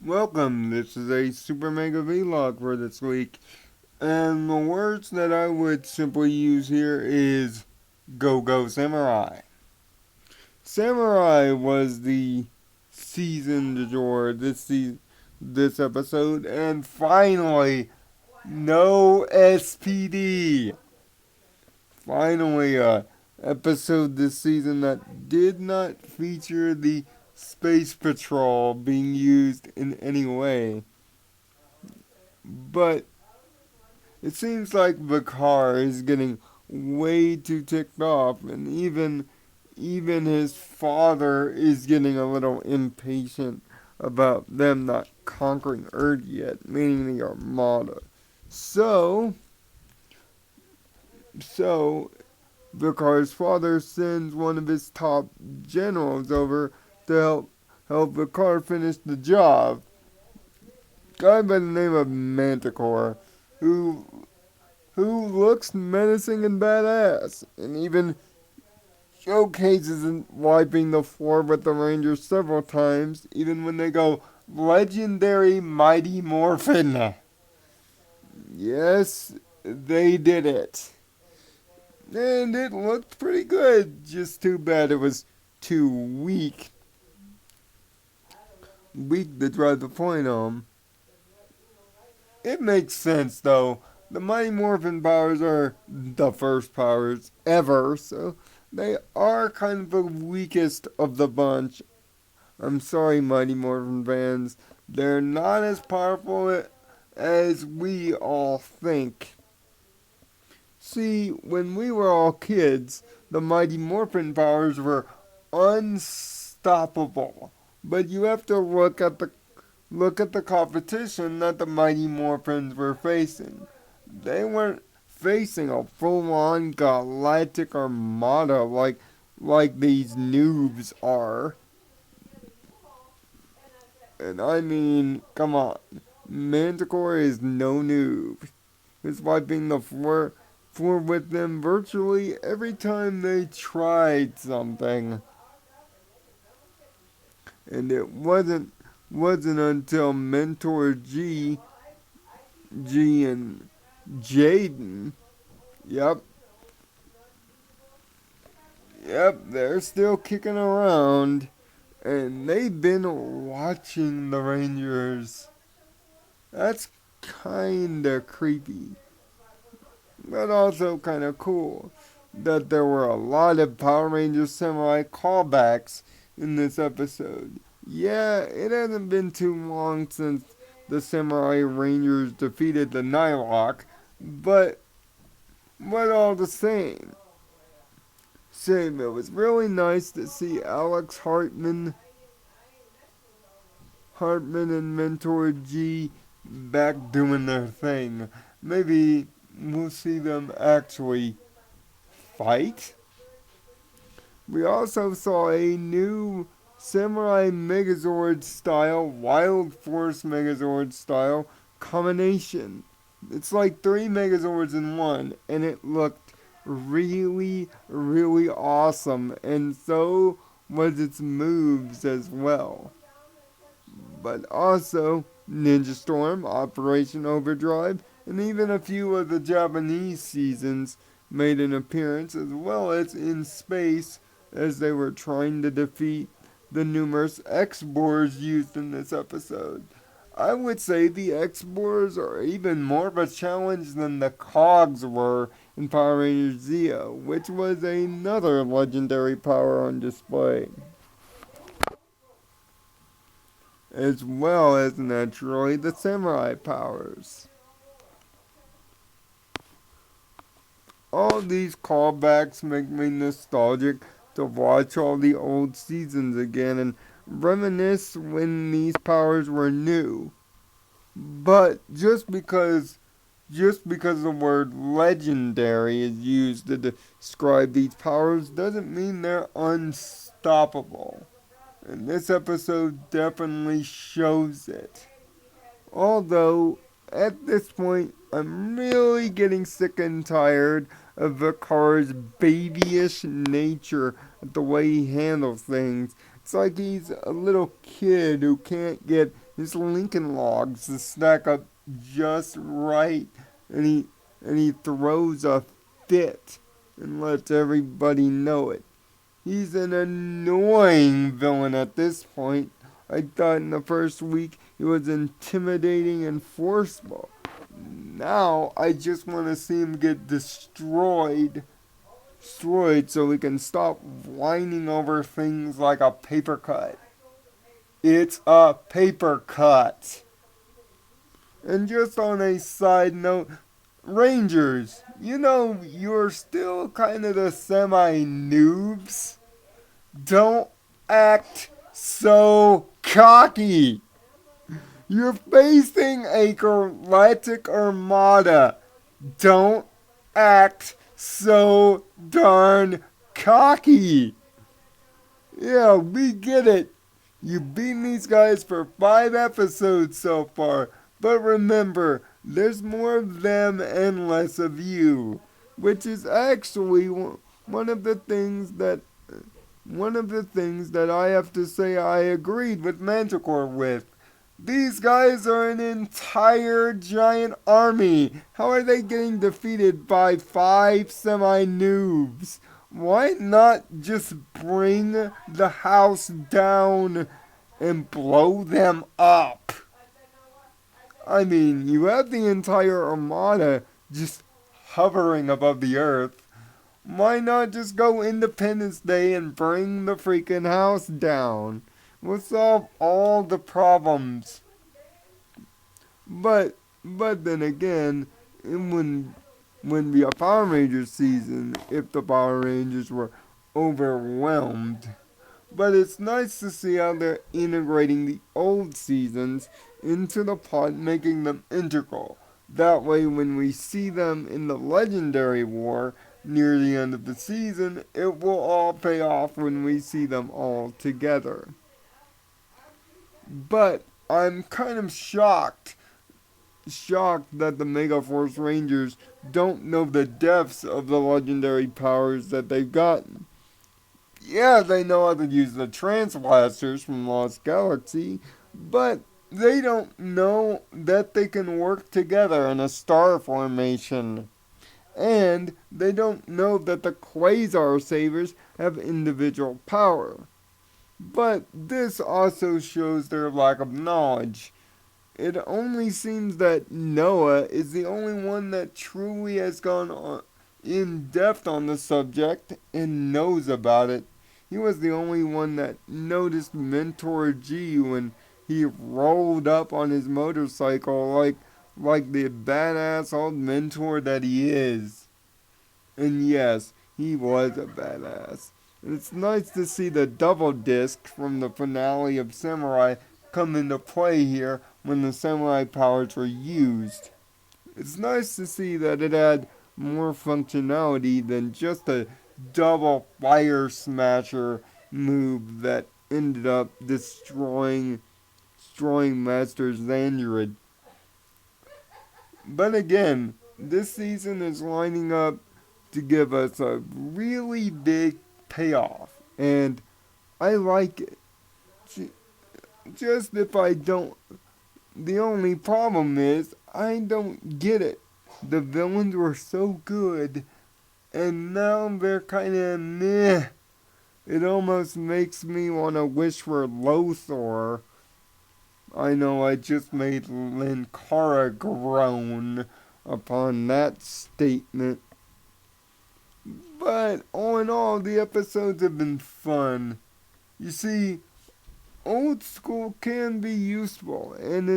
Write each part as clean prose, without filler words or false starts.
Welcome, this is a SuperMega vlog for this week, and the words that I would simply use here is Go Go Samurai. Samurai was the season du jour this episode, and finally, no SPD. Finally, a episode this season that did not feature the Space Patrol being used in any way. But it seems like Bakar is getting way too ticked off, and even his father is getting a little impatient about them not conquering Earth yet, meaning the Armada. So, so Bakar's father sends one of his top generals over to help Bakar finish the job. Guy by the name of Manticore, who who looks menacing and badass, and even showcases in wiping the floor with the Rangers several times, even when they go legendary Mighty Morphin. Yes, they did it. And it looked pretty good, just too bad it was too weak to drive the point home. It makes sense though. The Mighty Morphin powers are the first powers ever, so they are kind of the weakest of the bunch. I'm sorry, Mighty Morphin fans. They're not as powerful as we all think. See, when we were all kids, the Mighty Morphin powers were unstoppable. But you have to look at the competition that the Mighty Morphins were facing. They weren't facing a full-on galactic armada like these noobs are. And I mean, come on. Manticore is no noob. He's wiping the floor with them virtually every time they tried something. And it wasn't until Mentor G and Jaden, yep, they're still kicking around, and they've been watching the Rangers. That's kinda creepy, but also kinda cool that there were a lot of Power Rangers Samurai callbacks in this episode. Yeah, it hasn't been too long since the Samurai Rangers defeated the Nylok, but all the same, it was really nice to see Alex Hartman and Mentor G back doing their thing. Maybe we'll see them actually fight. We also saw a new Samurai Megazord style, Wild Force Megazord style combination. It's like three Megazords in one, and it looked really, really awesome, and so was its moves as well. But also, Ninja Storm, Operation Overdrive, and even a few of the Japanese seasons made an appearance, as well as in space as they were trying to defeat the numerous X-Boars used in this episode. I would say the X-Boars are even more of a challenge than the Cogs were in Power Rangers Zeo, which was another legendary power on display. As well as naturally the Samurai powers. All these callbacks make me nostalgic to watch all the old seasons again and reminisce when these powers were new. But just because the word legendary is used to describe these powers doesn't mean they're unstoppable. And this episode definitely shows it. Although, at this point, I'm really getting sick and tired of Vicar's babyish nature at the way he handles things. It's like he's a little kid who can't get his Lincoln logs to stack up just right, and he throws a fit and lets everybody know it. He's an annoying villain at this point. I thought in the first week he was intimidating and forceful. Now I just want to see him get destroyed so we can stop whining over things like a paper cut. It's a paper cut. And just on a side note, Rangers, you're still kind of the semi-noobs. Don't act so cocky. You're facing a galactic armada. Don't act so darn cocky. Yeah, we get it. You've beaten these guys for 5 episodes so far. But remember, there's more of them and less of you. Which is actually one of the things that I have to say I agreed with Manticore with. These guys are an entire giant army. How are they getting defeated by 5 semi-noobs? Why not just bring the house down and blow them up? I mean, you have the entire armada just hovering above the earth. Why not just go Independence Day and bring the freaking house down? We'll solve all the problems. But then again, it wouldn't be a Power Rangers season if the Power Rangers were overwhelmed. But it's nice to see how they're integrating the old seasons into the plot, making them integral. That way, when we see them in the Legendary War near the end of the season, it will all pay off when we see them all together. But I'm kind of shocked that the Megaforce Rangers don't know the depths of the legendary powers that they've gotten. Yeah, they know how to use the Transblasters from Lost Galaxy, but they don't know that they can work together in a star formation. And they don't know that the Quasar Sabers have individual power. But this also shows their lack of knowledge. It only seems that Noah is the only one that truly has gone in depth on the subject and knows about it. He was the only one that noticed Mentor G when he rolled up on his motorcycle like the badass old mentor that he is. And yes, he was a badass. And it's nice to see the double disc from the finale of Samurai come into play here when the Samurai powers were used. It's nice to see that it had more functionality than just a double fire smasher move that ended up destroying Master Xandred. But again, this season is lining up to give us a really big payoff, and I like it. Just if I don't, the only problem is I don't get it. The villains were so good, and now they're kind of meh. It almost makes me want to wish for Lothor. I know I just made Linkara groan upon that statement. But all in all, the episodes have been fun. You see, old school can be useful and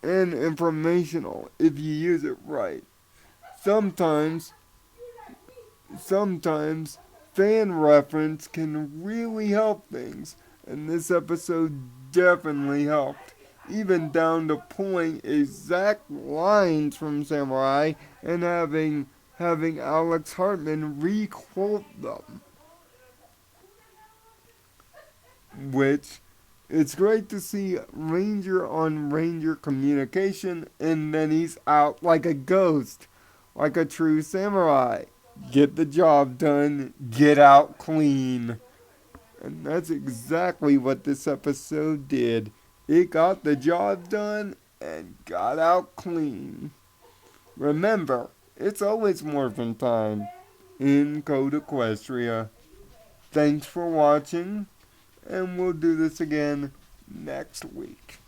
informational if you use it right. Sometimes fan reference can really help things, and this episode definitely helped. Even down to pulling exact lines from Samurai and having Alex Hartman re-quote them. Which, it's great to see Ranger on Ranger communication, and then he's out like a ghost, like a true samurai. Get the job done, get out clean. And that's exactly what this episode did. It got the job done and got out clean. Remember, it's always morphin' time in Code Equestria. Thanks for watching, and we'll do this again next week.